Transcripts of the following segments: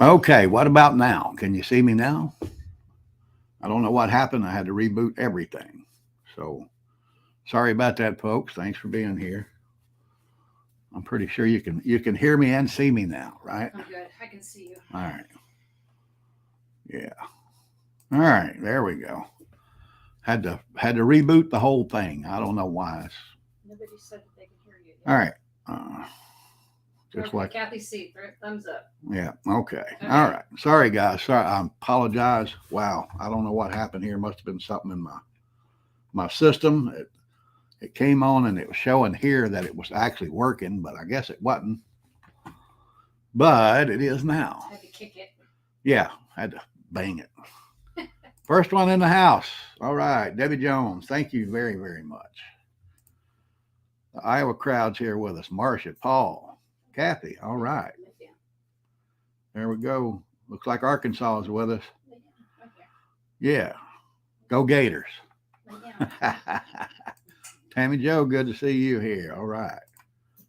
Okay, what about now? Can you see me now? I don't know what happened. I had to reboot everything. So sorry about that, folks. Thanks for being here. I'm pretty sure you can hear me and see me now, right? I'm good. I can see you. All right. Yeah. All right. There we go. Had to reboot the whole thing. I don't know why. Nobody said that they can hear you All yet. right. Just Okay, like Kathy C. Thumbs up. yeah. Okay. All Okay. right. Sorry, guys. Sorry. I apologize. Wow. I don't know what happened here. Must have been something in my system. It came on and it was showing here that it was actually working, but I guess it wasn't. But it is now. I had to kick it. Yeah, had to bang it. First one in the house. All right, Debbie Jones. Thank you very, very much. The Iowa crowd's here with us. Marcia, Paul, Kathy. All right, there we go. Looks like Arkansas is with us. Yeah, go Gators. Tammy Joe, good to see you here. All right.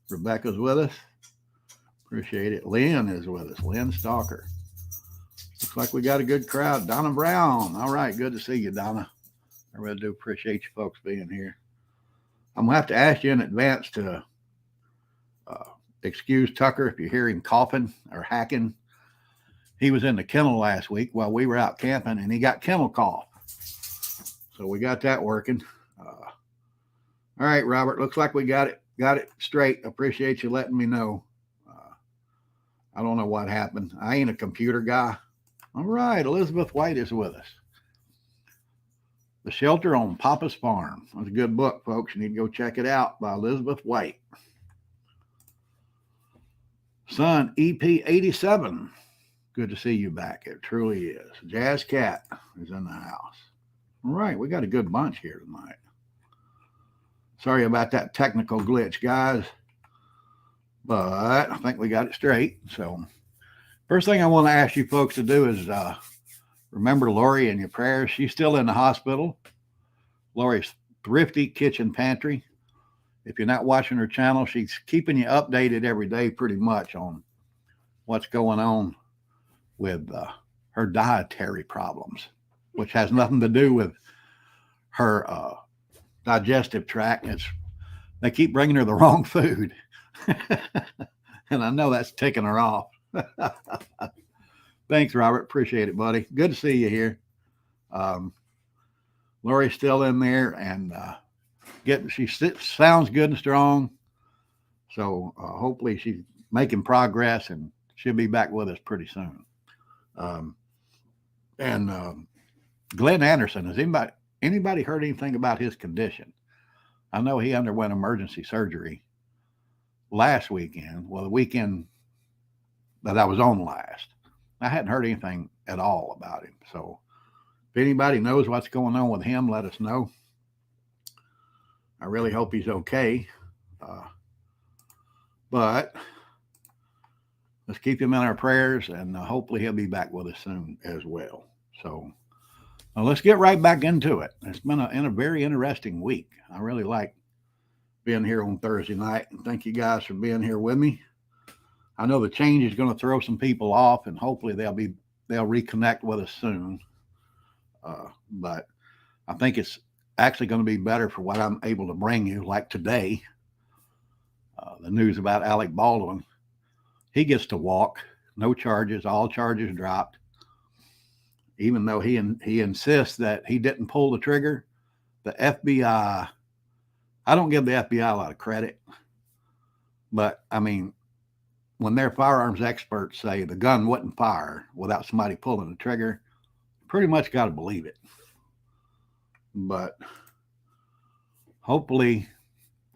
Rebecca's with us. Appreciate it. Lynn is with us. Lynn Stalker. Looks like we got a good crowd. Donna Brown. All right. Good to see you, Donna. I really do appreciate you folks being here. I'm going to have to ask you in advance to uh, excuse Tucker if you hear him coughing or hacking. He was in the kennel last week while we were out camping and he got kennel cough. So we got that working. All right, Robert. Looks like we got it straight. Appreciate you letting me know. I don't know what happened. I ain't a computer guy. All right, Elizabeth White is with us. The Shelter on Papa's Farm. That's a good book, folks. You need to go check it out by Elizabeth White. Son, EP87. Good to see you back. It truly is. Jazz Cat is in the house. All right, we got a good bunch here tonight. Sorry about that technical glitch, guys. But I think we got it straight. So, first thing I want to ask you folks to do is remember Lori in your prayers. She's still in the hospital. Lori's Thrifty Kitchen Pantry. If you're not watching her channel, she's keeping you updated every day pretty much on what's going on with her dietary problems, which has nothing to do with her digestive tract. They keep bringing her the wrong food. And I know that's ticking her off. Thanks, Robert. Appreciate it, buddy. Good to see you here. Lori's still in there and she sounds good and strong. So hopefully she's making progress and she'll be back with us pretty soon. And Glenn Anderson, has anybody heard anything about his condition? I know he underwent emergency surgery last weekend. Well, the weekend that I was on last. I hadn't heard anything at all about him. So if anybody knows what's going on with him, let us know. I really hope he's okay. But let's keep him in our prayers and hopefully he'll be back with us soon as well. So let's get right back into it. It's been a very interesting week. I really like being here on Thursday night, and thank you guys for being here with me. I know the change is going to throw some people off, and hopefully they'll reconnect with us soon. But I think it's actually going to be better for what I'm able to bring you. Like today, the news about Alec Baldwin. He gets to walk, no charges, all charges dropped. Even though he insists that he didn't pull the trigger, the FBI. I don't give the FBI a lot of credit, but I mean, when their firearms experts say the gun wouldn't fire without somebody pulling the trigger, pretty much got to believe it. But hopefully,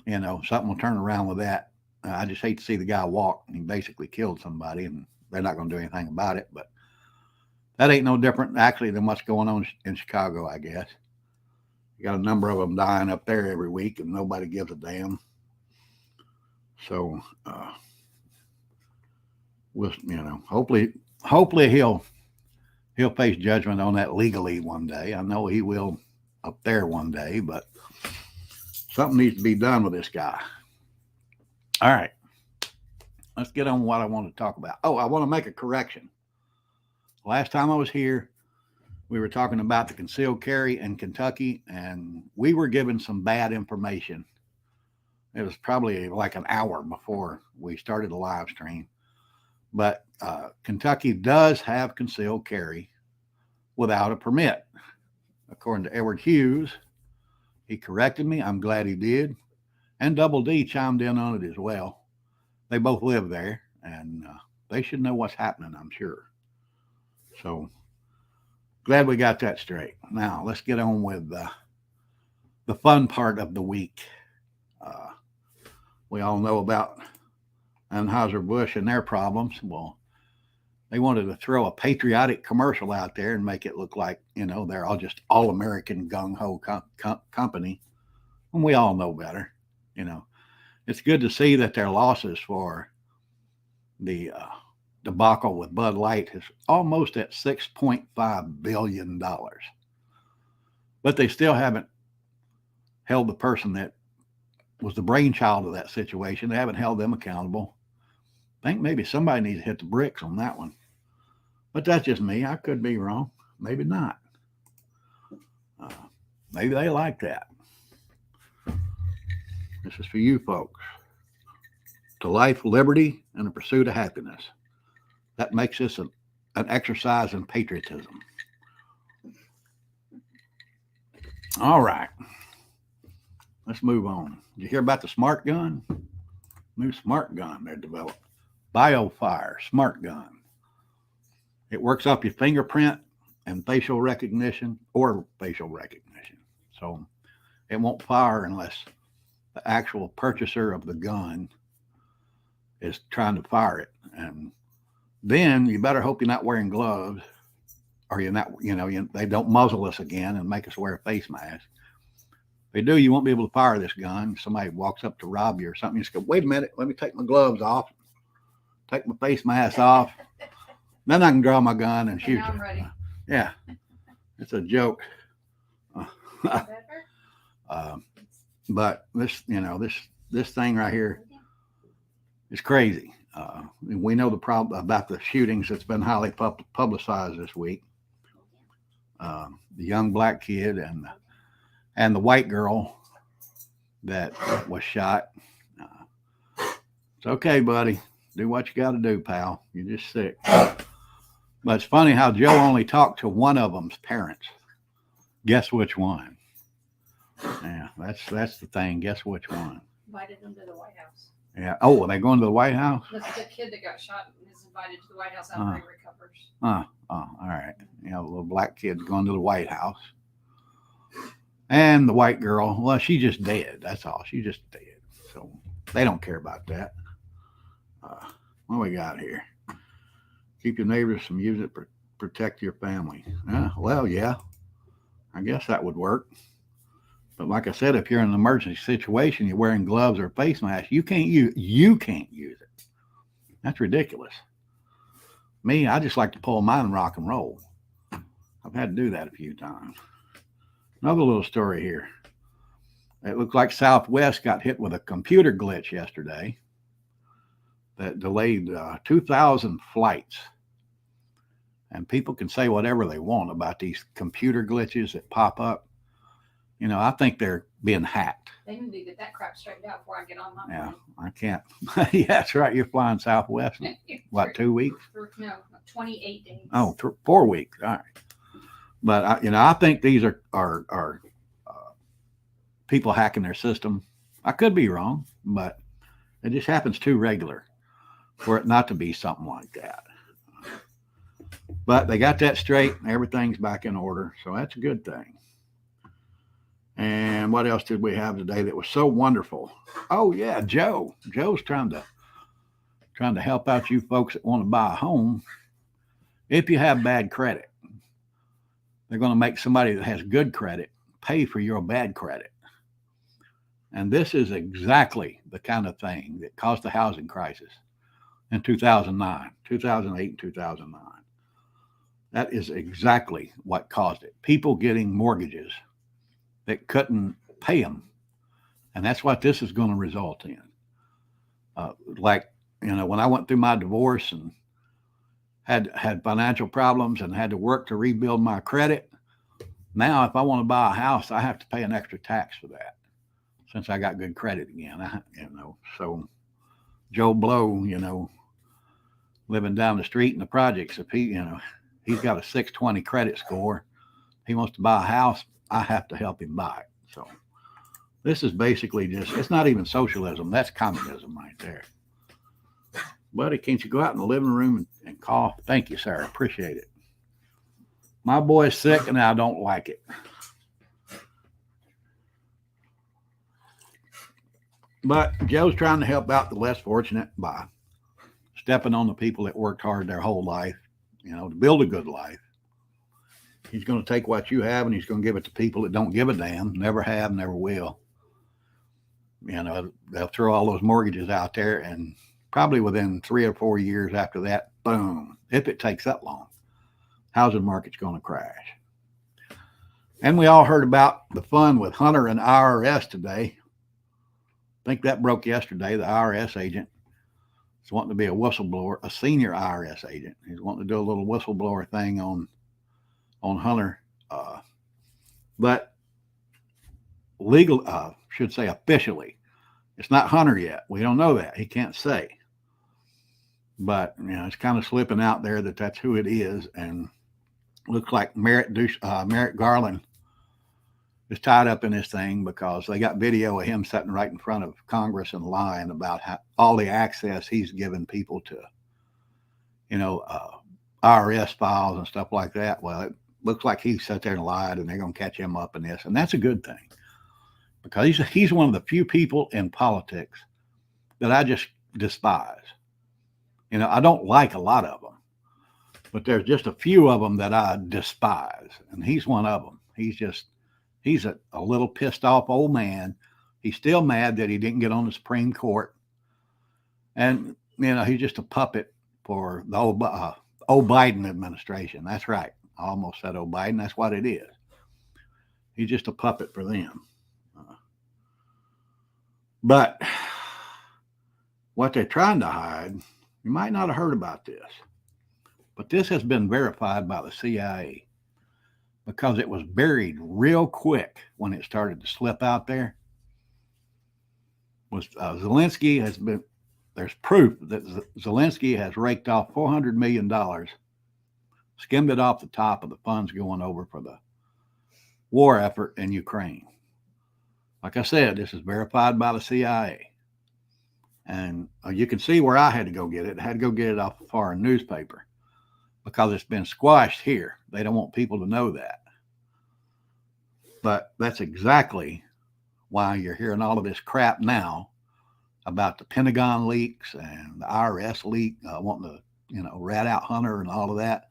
something will turn around with that. I just hate to see the guy walk. He basically killed somebody, and they're not going to do anything about it. But that ain't no different, actually, than what's going on in Chicago, I guess. You got a number of them dying up there every week, and nobody gives a damn. So, hopefully he'll face judgment on that legally one day. I know he will up there one day, but something needs to be done with this guy. All right, let's get on what I want to talk about. Oh, I want to make a correction. last time I was here, we were talking about the concealed carry in Kentucky, and we were given some bad information. It was probably like an hour before we started the live stream. But Kentucky does have concealed carry without a permit. According to Edward Hughes, he corrected me. I'm glad he did. And Double D chimed in on it as well. They both live there, and they should know what's happening, I'm sure. So glad we got that straight. Now let's get on with the fun part of the week. We all know about Anheuser-Busch and their problems. Well, they wanted to throw a patriotic commercial out there and make it look like, they're all just all-American gung-ho company. And we all know better. It's good to see that their losses for the debacle with Bud Light is almost at $6.5 billion. But they still haven't held the person that was the brainchild of that situation. They haven't held them accountable. I think maybe somebody needs to hit the bricks on that one. But that's just me. I could be wrong. Maybe not. Maybe they like that. This is for you folks. To life, liberty, and the pursuit of happiness. That makes this an exercise in patriotism. All right. Let's move on. Did you hear about the smart gun? New smart gun they developed. BioFire smart gun. It works off your fingerprint and facial recognition. So it won't fire unless the actual purchaser of the gun is trying to fire it. And then you better hope you're not wearing gloves, or you're not, they don't muzzle us again and make us wear a face mask. If they do, you won't be able to fire this gun. Somebody walks up to rob you or something, you just go, wait a minute, let me take my gloves off, take my face mask off. Then I can draw my gun and shoot. I'm ready. Yeah, it's a joke. But this thing right here is crazy. We know the problem about the shootings that's been highly publicized this week. The young black kid and the white girl that was shot. It's okay, buddy. Do what you got to do, pal. You're just sick. But it's funny how Joe only talked to one of them's parents. Guess which one? Yeah, that's the thing. Guess which one? Invited them to the White House. Yeah. Oh, are they going to the White House? This is a kid that got shot and is invited to the White House after he recovers. Oh, all right. The little black kid's going to the White House. And the white girl, well, she's just dead. That's all. She's just dead. So they don't care about that. What we got here? Keep your neighbors from using it, protect your family. Well, yeah. I guess that would work. But like I said, if you're in an emergency situation, you're wearing gloves or a face mask, you can't use it. That's ridiculous. Me, I just like to pull mine and rock and roll. I've had to do that a few times. Another little story here. It looked like Southwest got hit with a computer glitch yesterday that delayed 2,000 flights. And people can say whatever they want about these computer glitches that pop up. I think they're being hacked. They need to get that crap straightened out before I get on my plane. Yeah, I can't. Yeah, that's right. You're flying Southwest. What, 2 weeks? No, 28 days. Oh, 4 weeks. All right. But I think these are people hacking their system. I could be wrong, but it just happens too regular for it not to be something like that. But they got that straight. Everything's back in order, so that's a good thing. And what else did we have today that was so wonderful? Oh yeah, Joe. Joe's trying to help out you folks that want to buy a home. If you have bad credit, they're going to make somebody that has good credit pay for your bad credit. And this is exactly the kind of thing that caused the housing crisis in 2008, and 2009. That is exactly what caused it. People getting mortgages that couldn't pay them. And that's what this is going to result in. When I went through my divorce and had financial problems and had to work to rebuild my credit. Now, if I want to buy a house, I have to pay an extra tax for that since I got good credit again. So Joe Blow, living down the street in the projects, if he's got a 620 credit score, he wants to buy a house, I have to help him buy it. So this is basically it's not even socialism. That's communism right there. Buddy, can't you go out in the living room and cough? Thank you, sir. Appreciate it. My boy's sick and I don't like it. But Joe's trying to help out the less fortunate by stepping on the people that worked hard their whole life, to build a good life. He's going to take what you have and he's going to give it to people that don't give a damn, never have, never will. They'll throw all those mortgages out there, and probably within 3 or 4 years after that, boom, if it takes that long, housing market's going to crash. And we all heard about the fun with Hunter and IRS today. I think that broke yesterday. The IRS agent is wanting to be a whistleblower, a senior IRS agent. He's wanting to do a little whistleblower thing on Hunter. But should say officially, it's not Hunter yet. We don't know that. He can't say. But, it's kind of slipping out there that that's who it is. And looks like Merrick Garland is tied up in this thing because they got video of him sitting right in front of Congress and lying about all the access he's given people to, IRS files and stuff like that. Well, it looks like he sat there and lied, and they're going to catch him up in this. And that's a good thing because he's one of the few people in politics that I just despise. I don't like a lot of them, but there's just a few of them that I despise. And he's one of them. He's a little pissed off old man. He's still mad that he didn't get on the Supreme Court. And, he's just a puppet for the old Biden administration. That's right. I almost said old Biden. That's what it is. He's just a puppet for them. But what they're trying to hide, you might not have heard about this, but this has been verified by the CIA because it was buried real quick when it started to slip out there. Zelensky there's proof that Zelensky has raked off $400 million, skimmed it off the top of the funds going over for the war effort in Ukraine. Like I said, this is verified by the CIA. And you can see where I had to go get it. I had to go get it off a foreign newspaper because it's been squashed here. They don't want people to know that. But that's exactly why you're hearing all of this crap now about the Pentagon leaks and the IRS leak, wanting to, rat out Hunter and all of that.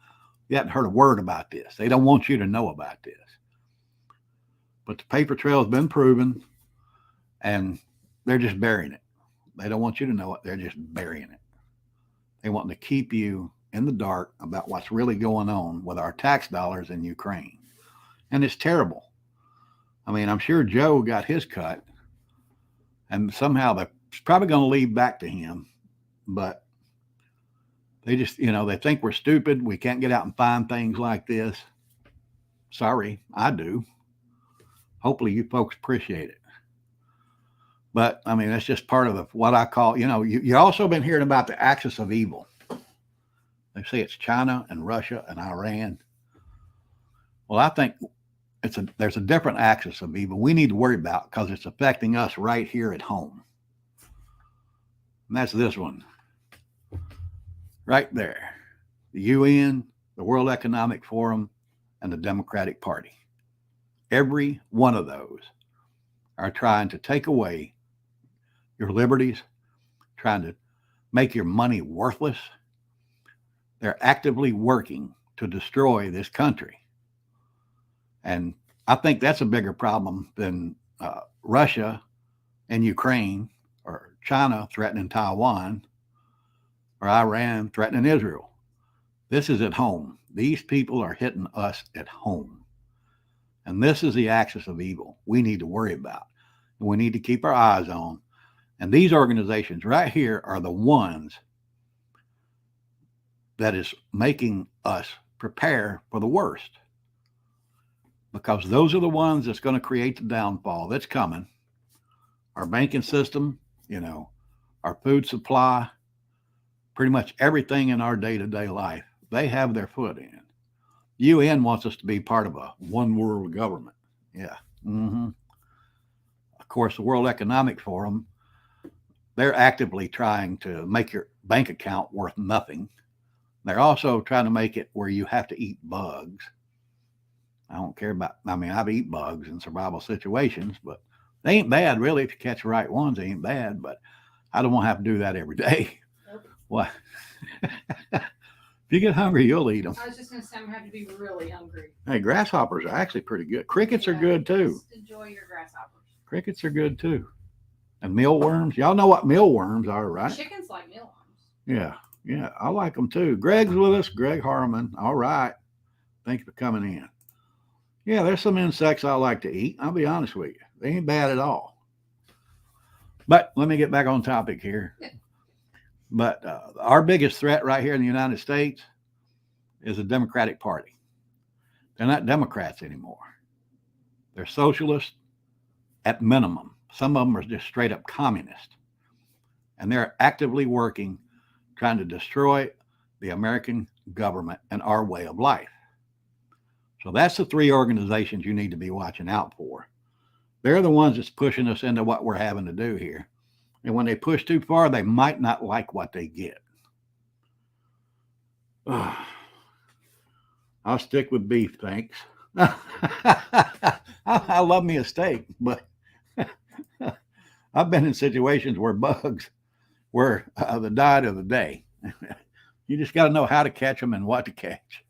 You haven't heard a word about this. They don't want you to know about this. But the paper trail has been proven, and they're just burying it. They don't want you to know it. They're just burying it. They want to keep you in the dark about what's really going on with our tax dollars in Ukraine. And it's terrible. I mean, I'm sure Joe got his cut, and somehow they're probably going to lead back to him. But they just, they think we're stupid. We can't get out and find things like this. Sorry, I do. Hopefully you folks appreciate it. But, I mean, that's just part of what I call, you've also been hearing about the axis of evil. They say it's China and Russia and Iran. Well, I think there's a different axis of evil we need to worry about because it's affecting us right here at home. And that's this one. Right there. The UN, the World Economic Forum, and the Democratic Party. Every one of those are trying to take away your liberties, trying to make your money worthless. They're actively working to destroy this country. And I think that's a bigger problem than Russia and Ukraine, or China threatening Taiwan, or Iran threatening Israel. This is at home. These people are hitting us at home. And this is the axis of evil we need to worry about. And we need to keep our eyes on. And these organizations right here are the ones that is making us prepare for the worst, because those are the ones that's going to create the downfall that's coming. Our banking system, our food supply, pretty much everything in our day-to-day life, they have their foot in. UN wants us to be part of a one world government. Yeah. Of course, the World Economic Forum, they're actively trying to make your bank account worth nothing. They're also trying to make it where you have to eat bugs. I don't care about, I've eaten bugs in survival situations, but they ain't bad, really. If you catch the right ones, they ain't bad, but I don't want to have to do that every day. Nope. What? If you get hungry, you'll eat them. I was just going to say I'm going to have to be really hungry. Hey, grasshoppers are actually pretty good. Crickets are good too. Just enjoy your grasshoppers. Crickets are good too. And mealworms. Y'all know what mealworms are, right? Chickens like mealworms. Yeah, I like them too. Greg's with us, Greg Harmon. All right. Thank you for coming in. Yeah, there's some insects I like to eat. I'll be honest with you. They ain't bad at all. But let me get back on topic here. But our biggest threat right here in the United States is the Democratic Party. They're not Democrats anymore. They're socialists at minimum. Some of them are just straight up communist. And they're actively working, trying to destroy the American government and our way of life. So that's the three organizations you need to be watching out for. They're the ones that's pushing us into what we're having to do here. And when they push too far, they might not like what they get. I'll stick with beef, thanks. I love me a steak, but I've been in situations where bugs were the diet of the day. You just got to know how to catch them and what to catch.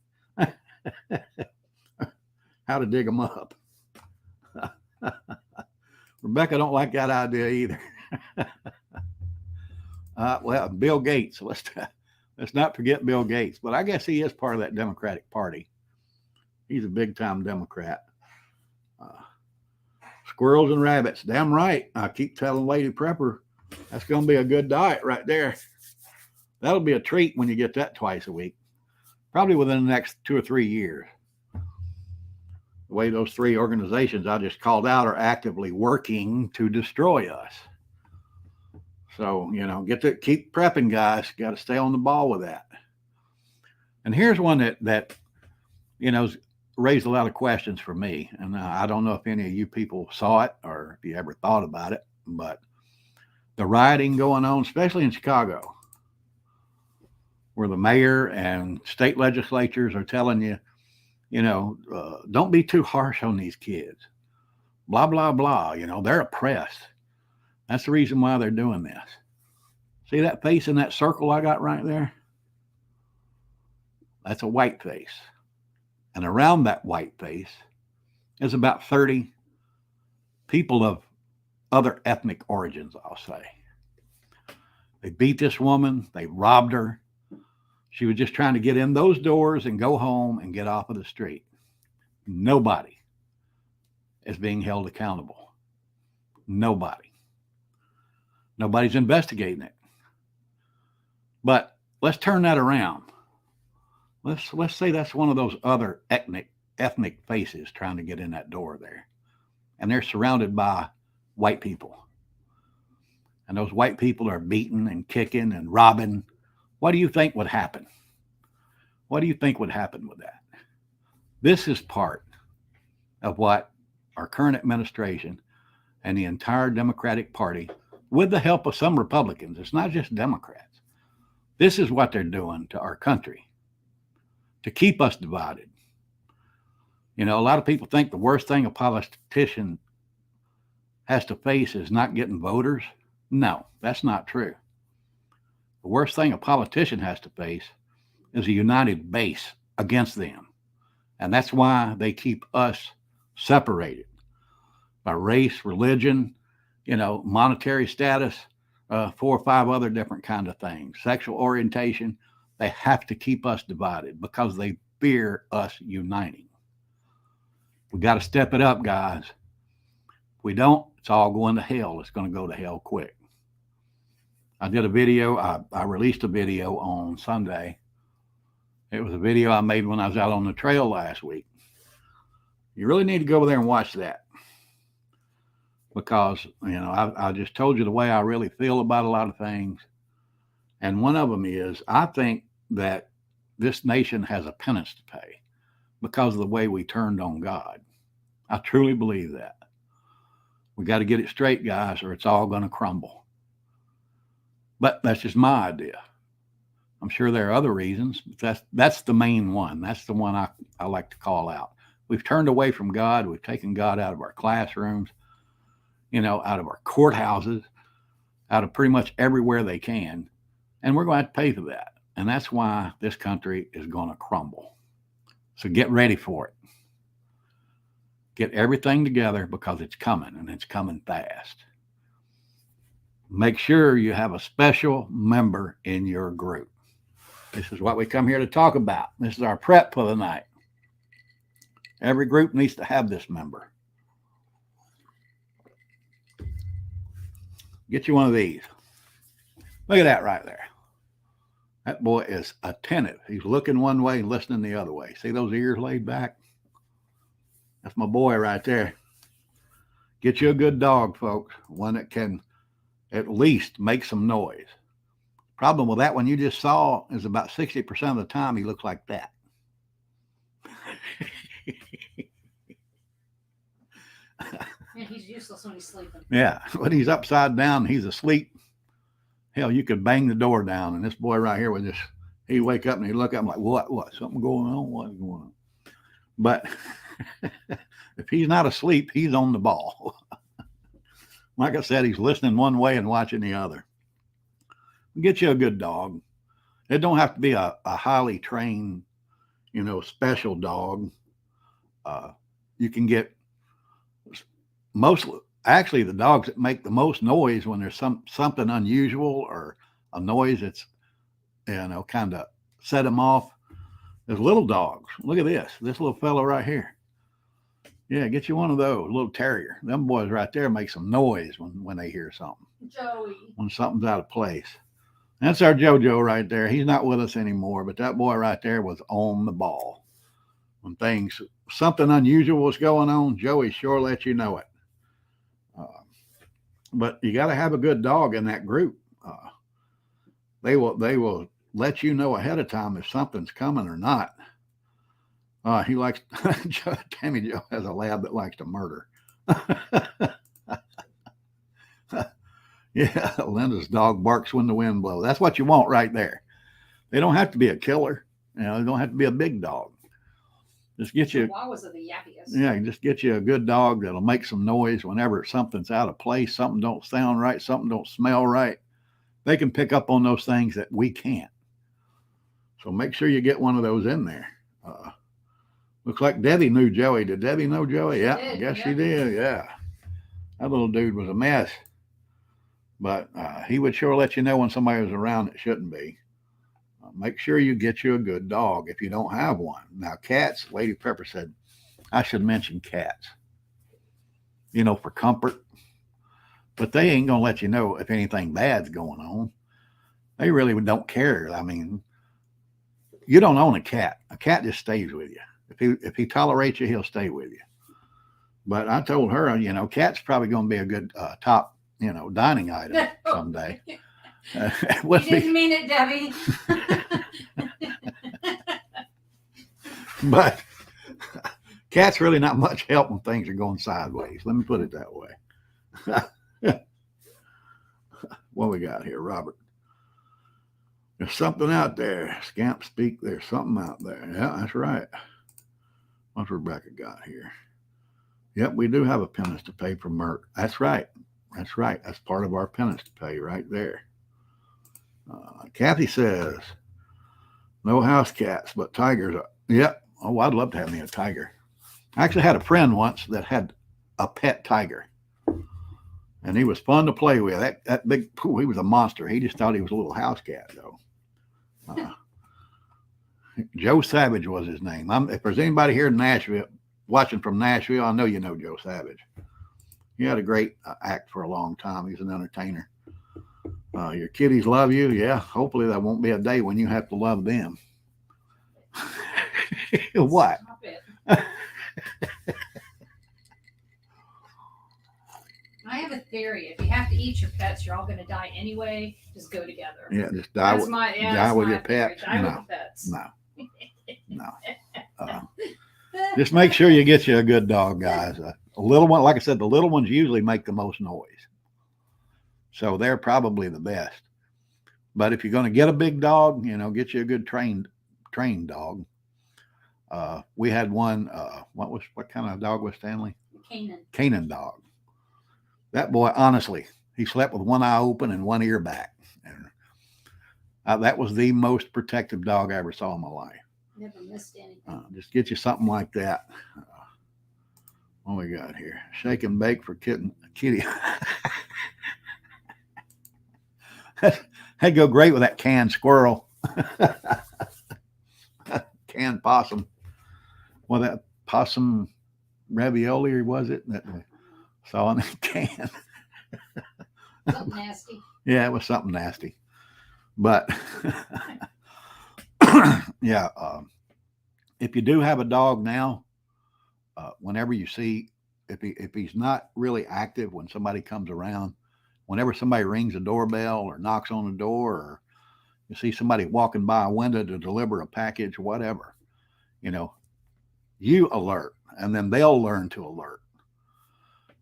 How to dig them up. Rebecca don't like that idea either. Well, Bill Gates. Let's not forget Bill Gates. But I guess he is part of that Democratic Party. He's a big-time Democrat. Squirrels and rabbits. Damn right. I keep telling Lady Prepper, that's going to be a good diet right there. That'll be a treat when you get that twice a week. Probably within the next 2 or 3 years. The way those three organizations I just called out are actively working to destroy us. So, keep prepping, guys. Got to stay on the ball with that. And here's one that raised a lot of questions for me. And I don't know if any of you people saw it or if you ever thought about it, but the rioting going on, especially in Chicago, where the mayor and state legislatures are telling you, don't be too harsh on these kids. Blah, blah, blah. They're oppressed. That's the reason why they're doing this. See that face in that circle I got right there? That's a white face. And around that white face is about 30 people of other ethnic origins, I'll say. They beat this woman. They robbed her. She was just trying to get in those doors and go home and get off of the street. Nobody is being held accountable. Nobody. Nobody's investigating it. But let's turn that around. Let's say that's one of those other ethnic faces trying to get in that door there. And they're surrounded by white people. And those white people are beating and kicking and robbing. What do you think would happen? What do you think would happen with that? This is part of what our current administration and the entire Democratic Party, with the help of some Republicans, it's not just Democrats, this is what they're doing to our country to keep us divided. A lot of people think the worst thing a politician has to face is not getting voters. No, that's not true. The worst thing a politician has to face is a united base against them. And that's why they keep us separated by race, religion, monetary status, 4 or 5 other different kind of things, sexual orientation. They have to keep us divided because they fear us uniting. We got to step it up, guys. If we don't, it's all going to hell. It's going to go to hell quick. I did a video. I released a video on Sunday It was a video I made when I was out on the trail last week. You really need to go over there and watch that, because, I just told you the way I really feel about a lot of things. And one of them is, I think that this nation has a penance to pay because of the way we turned on God. I truly believe that. We got to get it straight, guys, or it's all going to crumble. But that's just my idea. I'm sure there are other reasons, but that's the main one. That's the one I like to call out. We've turned away from God. We've taken God out of our classrooms, out of our courthouses, out of pretty much everywhere they can. And we're going to have to pay for that. And that's why this country is going to crumble. So get ready for it. Get everything together, because it's coming, and it's coming fast. Make sure you have a special member in your group. This is what we come here to talk about. This is our prep for the night. Every group needs to have this member. Get you one of these. Look at that right there. That boy is attentive. He's looking one way and listening the other way. See those ears laid back? That's my boy right there. Get you a good dog, folks. One that can at least make some noise. Problem with that one you just saw is about 60% of the time he looks like that. And he's useless when he's sleeping. Yeah, when he's upside down, he's asleep. Hell, you could bang the door down, and this boy right here would he'd wake up and he'd look up and like, what? Something going on? What's going on? But if he's not asleep, he's on the ball. Like I said, he's listening one way and watching the other. Get you a good dog. It don't have to be a highly trained, special dog. You can get actually the dogs that make the most noise when there's something unusual or a noise that's, kind of set them off. There's little dogs. Look at this little fellow right here. Yeah, get you one of those, little terrier. Them boys right there make some noise when they hear something. Joey. When something's out of place. That's our JoJo right there. He's not with us anymore, but that boy right there was on the ball. When something unusual was going on, Joey sure let you know it. But you got to have a good dog in that group. They will let you know ahead of time if something's coming or not. He likes, Tammy Joe has a lab that likes to murder. Yeah, Linda's dog barks when the wind blows. That's what you want right there. They don't have to be a killer. They don't have to be a big dog. Just get you. Chihuahuas are the yappiest. Yeah, just get you a good dog that'll make some noise whenever something's out of place, something don't sound right, something don't smell right. They can pick up on those things that we can't. So make sure you get one of those in there. Looks like Debbie knew Joey. Did Debbie know Joey? Yeah, I guess she did. Yeah. That little dude was a mess. But he would sure let you know when somebody was around that shouldn't be. Make sure you get you a good dog if you don't have one. Now, cats, Lady Pepper said, I should mention cats, for comfort. But they ain't going to let you know if anything bad's going on. They really don't care. I mean, you don't own a cat. A cat just stays with you. If he tolerates you, he'll stay with you. But I told her, cat's probably going to be a good top, dining item someday. You didn't mean it, Debbie. But cat's really not much help when things are going sideways. Let me put it that way. What we got here, Robert? There's something out there. Scamp speak. There's something out there. Yeah, that's right. What's Rebecca got here? Yep, we do have a penance to pay for murder. That's right. That's right. That's part of our penance to pay right there. Kathy says, no house cats, but tigers. Yep. Oh, I'd love to have me a tiger. I actually had a friend once that had a pet tiger. And he was fun to play with. That big, he was a monster. He just thought he was a little house cat, though. Joe Savage was his name. If there's anybody here in Nashville, watching from Nashville, I know you know Joe Savage. He had a great act for a long time. He's an entertainer. Your kiddies love you. Yeah, hopefully there won't be a day when you have to love them. What? Stop it. I have a theory. If you have to eat your pets, you're all going to die anyway. Just go together. Yeah, just die That's with, my yeah, die that's with my your theory. pets. Die with No, the pets. no, no. Just make sure you get you a good dog, guys. A little one, like I said, the little ones usually make the most noise, so they're probably the best. But if you're going to get a big dog, get you a good trained dog. We had one. What kind of dog was Stanley? Canaan dog. That boy, honestly, he slept with one eye open and one ear back. And that was the most protective dog I ever saw in my life. Never missed anything. Just get you something like that. What we got here? Shake and bake for kitty. That'd go great with that canned squirrel. Canned possum. Well, that possum ravioli, or was it? That we saw in the can. Something nasty. Yeah, it was something nasty. But yeah, if you do have a dog now, whenever you see, if he's not really active when somebody comes around, whenever somebody rings a doorbell or knocks on the door, or you see somebody walking by a window to deliver a package, whatever, you alert, and then they'll learn to alert,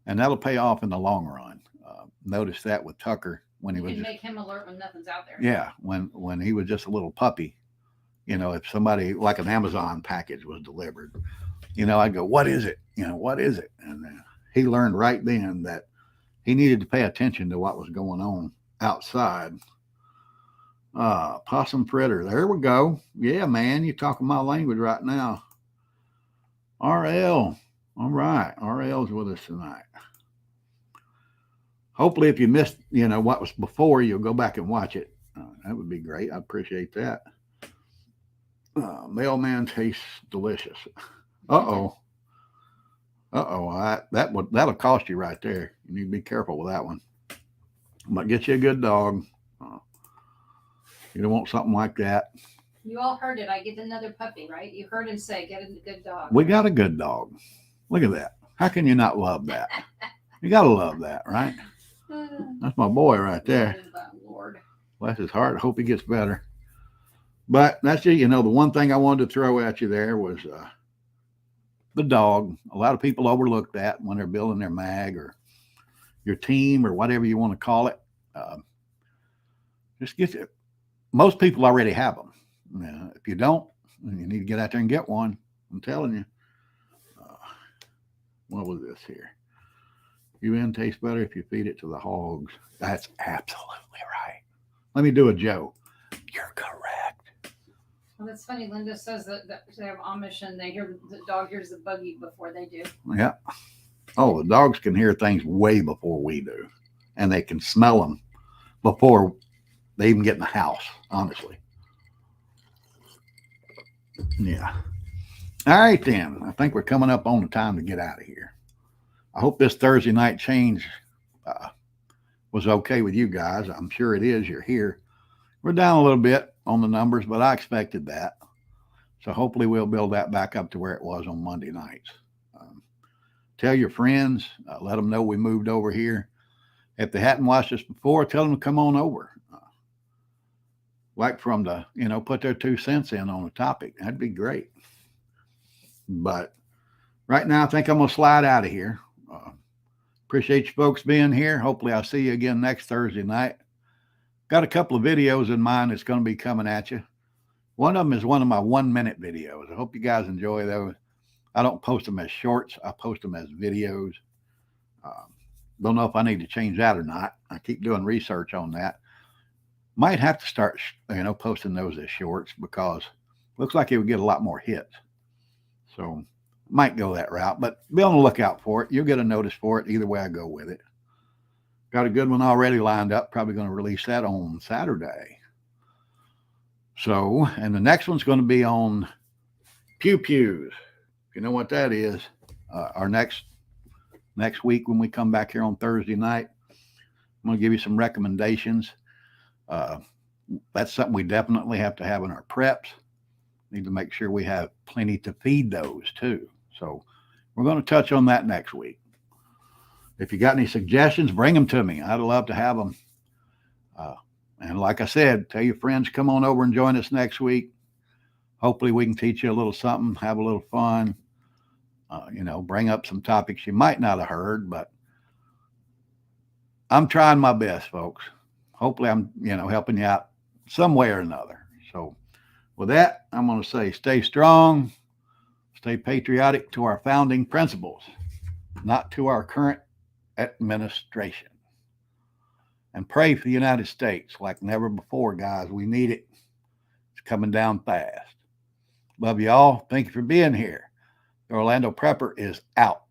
and that'll pay off in the long run. Notice that with Tucker when he was just make him alert when nothing's out there. Yeah, when he was just a little puppy, if somebody like an Amazon package was delivered, I'd go, "What is it? What is it?" And he learned right then that he needed to pay attention to what was going on outside. Possum fritter. There we go. Yeah, man, you're talking my language right now. RL. All right. RL's with us tonight. Hopefully, if you missed, what was before, you'll go back and watch it. That would be great. I appreciate that. Mailman tastes delicious. Uh-oh. That'll cost you right there. You need to be careful with that one. But get you a good dog. You don't want something like that. You all heard it. I get another puppy, right? You heard him say, get a good dog. We got a good dog. Look at that. How can you not love that? You got to love that, right? That's my boy right there. Lord. Bless his heart. I hope he gets better. But that's just, the one thing I wanted to throw at you there was the dog. A lot of people overlook that when they're building their mag or your team or whatever you want to call it. Just get it. Most people already have them. If you don't, you need to get out there and get one. I'm telling you. What was this here? UN tastes better if you feed it to the hogs. That's absolutely right. Let me do a joke. You're correct. Well, that's funny. Linda says that they have Amish and they hear the dog hears the buggy before they do. Yeah. Oh, the dogs can hear things way before we do. And they can smell them before they even get in the house, honestly. Yeah. All right, then. I think we're coming up on the time to get out of here. I hope this Thursday night change was okay with you guys. I'm sure it is. You're here. We're down a little bit on the numbers, but I expected that. So hopefully we'll build that back up to where it was on Monday nights. Tell your friends. Let them know we moved over here. If they hadn't watched us before, tell them to come on over. Like for them to, put their 2 cents in on the topic. That'd be great. But right now, I think I'm going to slide out of here. Appreciate you folks being here. Hopefully I'll see you again next Thursday night. Got a couple of videos in mind that's going to be coming at you. One of them is one of my 1-minute videos. I hope you guys enjoy those. I don't post them as shorts. I post them as videos. Don't know if I need to change that or not. I keep doing research on that. Might have to start, posting those as shorts because it looks like it would get a lot more hits. So might go that route, but be on the lookout for it. You'll get a notice for it either way I go with it. Got a good one already lined up. Probably going to release that on Saturday. So, and the next one's going to be on Pew Pews. If you know what that is, our next week when we come back here on Thursday night, I'm going to give you some recommendations. That's something we definitely have to have in our preps. Need to make sure we have plenty to feed those too. So we're going to touch on that next week. If you got any suggestions, bring them to me. I'd love to have them. And like I said, tell your friends, come on over and join us next week. Hopefully we can teach you a little something, have a little fun, bring up some topics you might not have heard, but I'm trying my best, folks. Hopefully I'm, helping you out some way or another. So with that, I'm going to say stay strong, stay patriotic to our founding principles, not to our current administration. And pray for the United States like never before, guys. We need it. It's coming down fast. Love you all. Thank you for being here. The Orlando Prepper is out.